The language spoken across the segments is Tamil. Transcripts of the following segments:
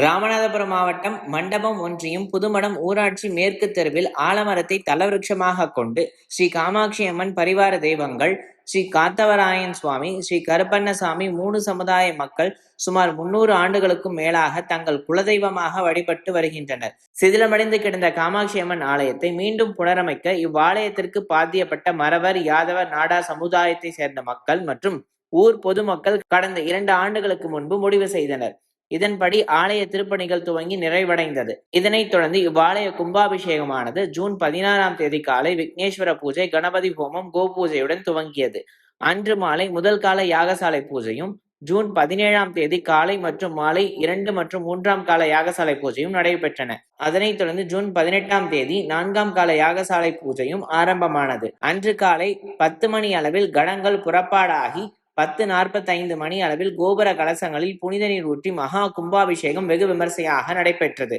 ராமநாதபுரம் மாவட்டம் மண்டபம் ஒன்றியம் புதுமடம் ஊராட்சி மேற்கு தெருவில் ஆலமரத்தை தலவிருட்சமாக கொண்டு ஸ்ரீ காமாட்சி அம்மன் பரிவார தெய்வங்கள் ஸ்ரீ காத்தவராயன் சுவாமி, ஸ்ரீ கருப்பண்ணசாமி 3 சமுதாய மக்கள் சுமார் 300 ஆண்டுகளுக்கும் மேலாக தங்கள் குலதெய்வமாக வழிபட்டு வருகின்றனர். சிதிலமடைந்து கிடந்த காமாட்சி அம்மன் ஆலயத்தை மீண்டும் புனரமைக்க இவ்வாலயத்திற்கு பாத்தியப்பட்ட மறவர், யாதவர், நாடார் சமுதாயத்தை சேர்ந்த மக்கள் மற்றும் ஊர் பொதுமக்கள் கடந்த 2 ஆண்டுகளுக்கு முன்பு முடிவு செய்தனர். இதன்படி ஆலய திருப்பணிகள் துவங்கி நிறைவடைந்தது. இதனைத் தொடர்ந்து இவ்வாலய கும்பாபிஷேகமானது ஜூன் 16ஆம் தேதி காலை விக்னேஸ்வர பூஜை, கணபதி ஹோமம், கோபூஜையுடன் துவங்கியது. அன்று மாலை முதல் கால யாகசாலை பூஜையும், ஜூன் 17ஆம் தேதி காலை மற்றும் மாலை 2 மற்றும் 3ஆம் கால யாகசாலை பூஜையும் நடைபெற்றன. அதனைத் தொடர்ந்து ஜூன் 18ஆம் தேதி 4ஆம் கால யாகசாலை பூஜையும் ஆரம்பமானது. அன்று காலை 10 மணி அளவில் கணங்கள் புறப்பாடாகி 10:45 மணி அளவில் கோபுர கலசங்களில் புனித நீர் ஊற்றி மகா கும்பாபிஷேகம் வெகு விமர்சையாக நடைபெற்றது.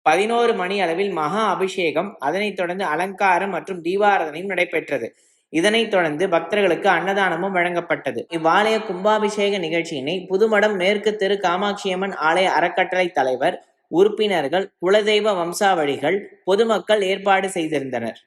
பதினோரு மணி அளவில் மகா அபிஷேகம், அதனைத் தொடர்ந்து அலங்காரம் மற்றும் தீபாராதனையும் நடைபெற்றது. இதனைத் தொடர்ந்து பக்தர்களுக்கு அன்னதானமும் வழங்கப்பட்டது. இவ்வாலய கும்பாபிஷேக நிகழ்ச்சியினை புதுமடம் மேற்கு தெரு காமாட்சியம்மன் ஆலய அறக்கட்டளை தலைவர், உறுப்பினர்கள், குலதெய்வ வம்சாவழிகள், பொதுமக்கள் ஏற்பாடு செய்திருந்தனர்.